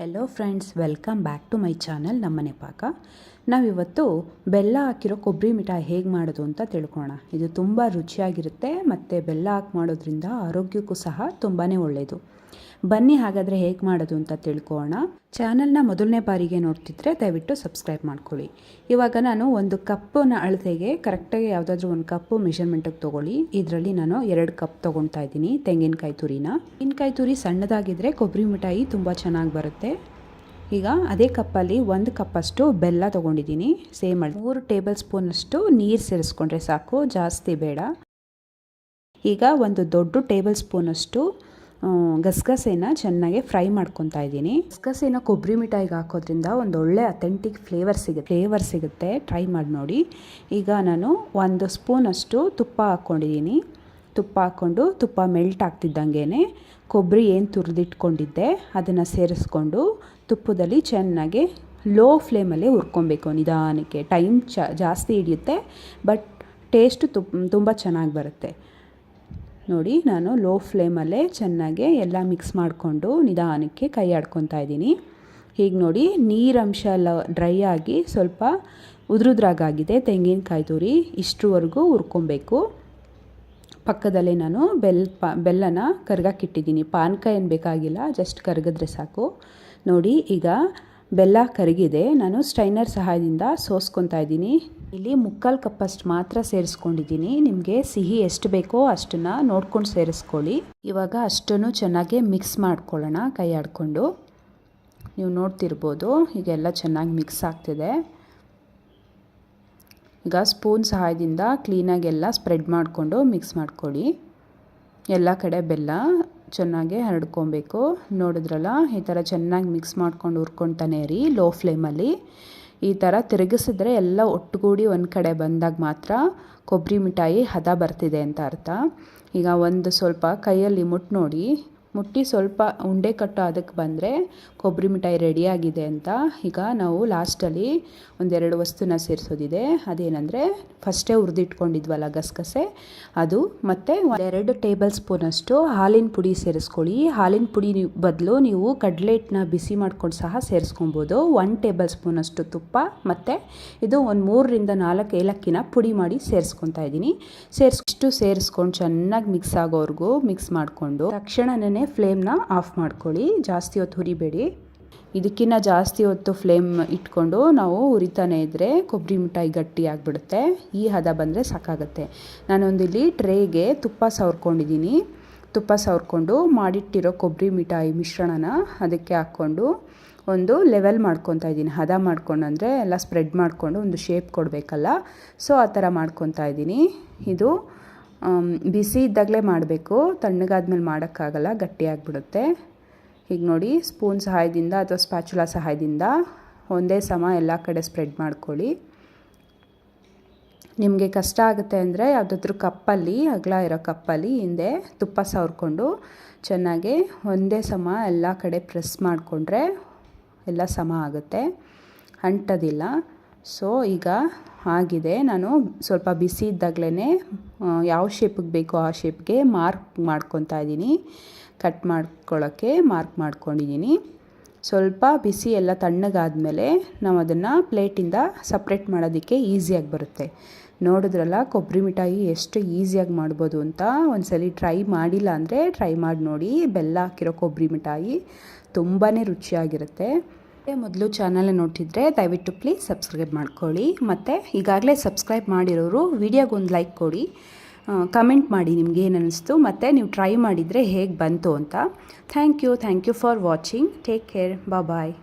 Hello friends, welcome back to my channel ನಮ್ಮನೆ ಪಾಕ. ನಾವಿವತ್ತು ಬೆಲ್ಲ ಹಾಕಿರೋ ಕೊಬ್ಬರಿ ಮಿಠಾಯಿ ಹೇಗೆ ಮಾಡೋದು ಅಂತ ತಿಳ್ಕೊಳ್ಳೋಣ. ಇದು ತುಂಬ ರುಚಿಯಾಗಿರುತ್ತೆ ಮತ್ತು ಬೆಲ್ಲ ಹಾಕಿ ಮಾಡೋದ್ರಿಂದ ಆರೋಗ್ಯಕ್ಕೂ ಸಹ ತುಂಬಾ ಒಳ್ಳೆಯದು. ಬನ್ನಿ ಹಾಗಾದರೆ ಹೇಗೆ ಮಾಡೋದು ಅಂತ ತಿಳ್ಕೊಳ್ಳೋಣ. ಚಾನಲ್ನ ಮೊದಲನೇ ಬಾರಿಗೆ ನೋಡ್ತಿದ್ರೆ ದಯವಿಟ್ಟು ಸಬ್ಸ್ಕ್ರೈಬ್ ಮಾಡ್ಕೊಳ್ಳಿ. ಇವಾಗ ನಾನು ಒಂದು ಕಪ್ಪನ ಅಳತೆಗೆ ಕರೆಕ್ಟಾಗಿ ಯಾವುದಾದ್ರೂ ಒಂದು ಕಪ್ಪು ಮೆಷರ್ಮೆಂಟಿಗೆ ತೊಗೊಳ್ಳಿ. ಇದರಲ್ಲಿ ನಾನು 2 ಕಪ್ ತೊಗೊಳ್ತಾ ಇದ್ದೀನಿ ತೆಂಗಿನಕಾಯಿ ತುರಿನ. ತೆಂಗಿನಕಾಯಿ ತುರಿ ಸಣ್ಣದಾಗಿದ್ದರೆ ಕೊಬ್ಬರಿ ಮಿಠಾಯಿ ತುಂಬ ಚೆನ್ನಾಗಿ ಬರುತ್ತೆ. ಈಗ ಅದೇ ಕಪ್ಪಲ್ಲಿ 1 ಕಪ್ಪಷ್ಟು ಬೆಲ್ಲ ತೊಗೊಂಡಿದ್ದೀನಿ. ಸೇಮ್ 3 ಟೇಬಲ್ ಸ್ಪೂನಷ್ಟು ನೀರು ಸೇರಿಸ್ಕೊಂಡ್ರೆ ಸಾಕು, ಜಾಸ್ತಿ ಬೇಡ. ಈಗ ಒಂದು ದೊಡ್ಡ ಟೇಬಲ್ ಸ್ಪೂನಷ್ಟು ಗಸಗಸೆನ ಚೆನ್ನಾಗಿ ಫ್ರೈ ಮಾಡ್ಕೊತಾ ಇದ್ದೀನಿ. ಗಸಗಸೆನ ಕೊಬ್ಬರಿ ಮಿಠಾಯಿಗೆ ಹಾಕೋದ್ರಿಂದ ಒಂದು ಒಳ್ಳೆ ಅಥೆಂಟಿಕ್ ಫ್ಲೇವರ್ ಸಿಗುತ್ತೆ. ಟ್ರೈ ಮಾಡಿ ನೋಡಿ. ಈಗ ನಾನು 1 ಸ್ಪೂನಷ್ಟು ತುಪ್ಪ ಹಾಕ್ಕೊಂಡಿದ್ದೀನಿ. ತುಪ್ಪ ಹಾಕ್ಕೊಂಡು ತುಪ್ಪ ಮೆಲ್ಟ್ ಆಗ್ತಿದ್ದಂಗೆ ಕೊಬ್ಬರಿ ಏನು ತುರಿದಿಟ್ಕೊಂಡಿದ್ದೆ ಅದನ್ನು ಸೇರಿಸ್ಕೊಂಡು ತುಪ್ಪದಲ್ಲಿ ಚೆನ್ನಾಗಿ ಲೋ ಫ್ಲೇಮಲ್ಲೇ ಹುರ್ಕೊಬೇಕು. ನಿಧಾನಕ್ಕೆ ಟೈಮ್ ಜಾಸ್ತಿ ಹಿಡಿಯುತ್ತೆ, ಬಟ್ ಟೇಸ್ಟು ತುಂಬ ಚೆನ್ನಾಗಿ ಬರುತ್ತೆ. ನೋಡಿ, ನಾನು ಲೋ ಫ್ಲೇಮಲ್ಲೇ ಚೆನ್ನಾಗಿ ಎಲ್ಲ ಮಿಕ್ಸ್ ಮಾಡಿಕೊಂಡು ನಿಧಾನಕ್ಕೆ ಕೈ ಆಡ್ಕೊತಾ ಇದ್ದೀನಿ. ಹೀಗೆ ನೋಡಿ, ನೀರಂಶ ಎಲ್ಲ ಡ್ರೈ ಆಗಿ ಸ್ವಲ್ಪ ಉದುರುದ್ರಾಗಿದೆ ತೆಂಗಿನಕಾಯಿ ತುರಿ. ಇಷ್ಟರವರೆಗೂ ಹುರ್ಕೊಬೇಕು. ಪಕ್ಕದಲ್ಲೇ ನಾನು ಬೆಲ್ಲನ ಕರ್ಗಕ್ಕಿಟ್ಟಿದ್ದೀನಿ. ಪಾನಕ ಏನು ಬೇಕಾಗಿಲ್ಲ, ಜಸ್ಟ್ ಕರಗಿದ್ರೆ ಸಾಕು. ನೋಡಿ, ಈಗ ಬೆಲ್ಲ ಕರಗಿದೆ. ನಾನು ಸ್ಟ್ರೈನರ್ ಸಹಾಯದಿಂದ ಸೋಸ್ಕೊತಾ ಇದ್ದೀನಿ. ಇಲ್ಲಿ 3/4 ಕಪ್ಪಷ್ಟು ಮಾತ್ರ ಸೇರಿಸ್ಕೊಂಡಿದ್ದೀನಿ. ನಿಮಗೆ ಸಿಹಿ ಎಷ್ಟು ಬೇಕೋ ಅಷ್ಟನ್ನು ನೋಡ್ಕೊಂಡು ಸೇರಿಸ್ಕೊಳ್ಳಿ. ಇವಾಗ ಅಷ್ಟನ್ನು ಚೆನ್ನಾಗಿ ಮಿಕ್ಸ್ ಮಾಡ್ಕೊಳ್ಳೋಣ ಕೈ ಆಡಿಕೊಂಡು. ನೀವು ನೋಡ್ತಿರ್ಬೋದು, ಹೀಗೆಲ್ಲ ಚೆನ್ನಾಗಿ ಮಿಕ್ಸ್ ಆಗ್ತಿದೆ. ಈಗ ಸ್ಪೂನ್ ಸಹಾಯದಿಂದ ಕ್ಲೀನಾಗೆಲ್ಲ ಸ್ಪ್ರೆಡ್ ಮಾಡಿಕೊಂಡು ಮಿಕ್ಸ್ ಮಾಡ್ಕೊಳ್ಳಿ. ಎಲ್ಲ ಕಡೆ ಬೆಲ್ಲ ಚೆನ್ನಾಗಿ ಹರಡ್ಕೊಬೇಕು. ನೋಡಿದ್ರಲ್ಲ, ಈ ಥರ ಚೆನ್ನಾಗಿ ಮಿಕ್ಸ್ ಮಾಡ್ಕೊಂಡು ಹುರ್ಕೊತಾನೆ ಇರಿ ಲೋ ಫ್ಲೇಮಲ್ಲಿ. ಈ ಥರ ತಿರುಗಿಸಿದ್ರೆ ಎಲ್ಲ ಒಟ್ಟುಗೂಡಿ ಒಂದು ಕಡೆ ಬಂದಾಗ ಮಾತ್ರ ಕೊಬ್ಬರಿ ಮಿಠಾಯಿ ಹದ ಬರ್ತಿದೆ ಅಂತ ಅರ್ಥ. ಈಗ ಒಂದು ಸ್ವಲ್ಪ ಕೈಯಲ್ಲಿ ಮುಟ್ಟಿ ಸ್ವಲ್ಪ ಉಂಡೆ ಕಟ್ಟೋ ಅದಕ್ಕೆ ಬಂದರೆ ಕೊಬ್ಬರಿ ಮಿಠಾಯಿ ರೆಡಿಯಾಗಿದೆ ಅಂತ. ಈಗ ನಾವು ಲಾಸ್ಟಲ್ಲಿ 1-2 ವಸ್ತುನ ಸೇರಿಸೋದಿದೆ. ಅದೇನೆಂದರೆ, ಫಸ್ಟೇ ಹುರಿದಿಟ್ಕೊಂಡಿದ್ವಲ್ಲ ಗಸಗಸೆ, ಅದು ಮತ್ತು 2 ಟೇಬಲ್ ಸ್ಪೂನಷ್ಟು ಹಾಲಿನ ಪುಡಿ ಸೇರಿಸ್ಕೊಳ್ಳಿ. ಹಾಲಿನ ಪುಡಿ ಬದಲು ನೀವು ಕಡಲೆ ಹಿಟ್ಟನ್ನ ಬಿಸಿ ಮಾಡ್ಕೊಂಡು ಸಹ ಸೇರಿಸ್ಕೊಬೋದು. 1 ಟೇಬಲ್ ಸ್ಪೂನಷ್ಟು ತುಪ್ಪ ಮತ್ತು ಇದು ಒಂದು 3-4 ಏಲಕ್ಕಿನ ಪುಡಿ ಮಾಡಿ ಸೇರಿಸ್ಕೊತಾ ಇದ್ದೀನಿ. ಸೇರಿಸ್ಕೊಂಡು ಚೆನ್ನಾಗಿ ಮಿಕ್ಸ್ ಆಗೋವರೆಗೂ ಮಿಕ್ಸ್ ಮಾಡಿಕೊಂಡು ತಕ್ಷಣವೇ ಫ್ಲೇಮ್ನ ಆಫ್ ಮಾಡ್ಕೊಳ್ಳಿ. ಜಾಸ್ತಿ ಹೊತ್ತು ಹುರಿಬೇಡಿ. ಇದಕ್ಕಿಂತ ಜಾಸ್ತಿ ಹೊತ್ತು ಫ್ಲೇಮ್ ಇಟ್ಕೊಂಡು ನಾವು ಹುರಿತಾನೆ ಇದ್ದರೆ ಕೊಬ್ಬರಿ ಮಿಠಾಯಿ ಗಟ್ಟಿ ಆಗಿಬಿಡುತ್ತೆ. ಈ ಹದ ಬಂದರೆ ಸಾಕಾಗುತ್ತೆ. ನಾನೊಂದಿಲ್ಲಿ ಟ್ರೇಗೆ ತುಪ್ಪ ಸವರ್ಕೊಂಡಿದ್ದೀನಿ. ತುಪ್ಪ ಸವರ್ಕೊಂಡು ಮಾಡಿಟ್ಟಿರೋ ಕೊಬ್ಬರಿ ಮಿಠಾಯಿ ಮಿಶ್ರಣನ ಅದಕ್ಕೆ ಹಾಕ್ಕೊಂಡು ಒಂದು ಲೆವೆಲ್ ಮಾಡ್ಕೊತಾ ಇದ್ದೀನಿ. ಹದ ಮಾಡ್ಕೊಂಡು ಅಂದರೆ ಎಲ್ಲ ಸ್ಪ್ರೆಡ್ ಮಾಡಿಕೊಂಡು ಒಂದು ಶೇಪ್ ಕೊಡಬೇಕಲ್ಲ, ಸೊ ಆ ಥರ ಮಾಡ್ಕೊತಾ ಇದ್ದೀನಿ. ಇದು ಬಿಸಿ ಇದ್ದಾಗಲೇ ಮಾಡಬೇಕು, ತಣ್ಣಗಾದ್ಮೇಲೆ ಮಾಡೋಕ್ಕಾಗಲ್ಲ, ಗಟ್ಟಿಯಾಗಿಬಿಡುತ್ತೆ. ಹೀಗೆ ನೋಡಿ, ಸ್ಪೂನ್ ಸಹಾಯದಿಂದ ಅಥವಾ ಸ್ಪ್ಯಾಚುಲಾ ಸಹಾಯದಿಂದ ಒಂದೇ ಸಮ ಎಲ್ಲ ಕಡೆ ಸ್ಪ್ರೆಡ್ ಮಾಡ್ಕೊಳ್ಳಿ. ನಿಮಗೆ ಕಷ್ಟ ಆಗುತ್ತೆ ಅಂದರೆ ಯಾವುದಾದ್ರೂ ಕಪ್ಪಲ್ಲಿ, ಅಗಲ ಇರೋ ಕಪ್ಪಲ್ಲಿ ಹಿಂದೆ ತುಪ್ಪ ಸವರ್ಕೊಂಡು ಚೆನ್ನಾಗಿ ಒಂದೇ ಸಮ ಎಲ್ಲ ಕಡೆ ಪ್ರೆಸ್ ಮಾಡಿಕೊಂಡ್ರೆ ಎಲ್ಲ ಸಮ ಆಗುತ್ತೆ, ಅಂಟೋದಿಲ್ಲ. ಸೊ ಈಗ ಆಗಿದೆ. ನಾನು ಸ್ವಲ್ಪ ಬಿಸಿ ಇದ್ದಾಗಲೇ ಯಾವ ಶೇಪಿಗೆ ಬೇಕೋ ಆ ಶೇಪ್ಗೆ ಮಾರ್ಕ್ ಮಾಡ್ಕೊತಾ ಇದ್ದೀನಿ. ಕಟ್ ಮಾಡ್ಕೊಳ್ಳೋಕ್ಕೆ ಮಾರ್ಕ್ ಮಾಡ್ಕೊಂಡಿದ್ದೀನಿ. ಸ್ವಲ್ಪ ಬಿಸಿ ಎಲ್ಲ ತಣ್ಣಗಾದ್ಮೇಲೆ ನಾವು ಅದನ್ನು ಪ್ಲೇಟಿಂದ ಸಪ್ರೇಟ್ ಮಾಡೋದಕ್ಕೆ ಈಸಿಯಾಗಿ ಬರುತ್ತೆ. ನೋಡಿದ್ರಲ್ಲ ಕೊಬ್ಬರಿ ಮಿಠಾಯಿ ಎಷ್ಟು ಈಸಿಯಾಗಿ ಮಾಡ್ಬೋದು ಅಂತ. ಒಂದ್ಸಲಿ ಟ್ರೈ ಮಾಡಿಲ್ಲ ಅಂದರೆ ಟ್ರೈ ಮಾಡಿ ನೋಡಿ. ಬೆಲ್ಲ ಹಾಕಿರೋ ಕೊಬ್ಬರಿ ಮಿಠಾಯಿ ತುಂಬಾ ರುಚಿಯಾಗಿರುತ್ತೆ. ಮೊದಲು ಚಾನಲ್ ನೋಡ್ತಿದ್ರೆ ದಯವಿಟ್ಟು ಪ್ಲೀಸ್ ಸಬ್ಸ್ಕ್ರೈಬ್ ಮಾಡ್ಕೊಳ್ಳಿ. ಮತ್ತು ಈಗಾಗಲೇ ಸಬ್ಸ್ಕ್ರೈಬ್ ಮಾಡಿರೋರು ವಿಡಿಯೋಗೊಂದು ಲೈಕ್ ಕೊಡಿ, ಕಮೆಂಟ್ ಮಾಡಿ ನಿಮ್ಗೆ ಏನು ಅನ್ನಿಸ್ತು, ಮತ್ತು ನೀವು ಟ್ರೈ ಮಾಡಿದರೆ ಹೇಗೆ ಬಂತು ಅಂತ. Thank you for watching. Take care. Bye.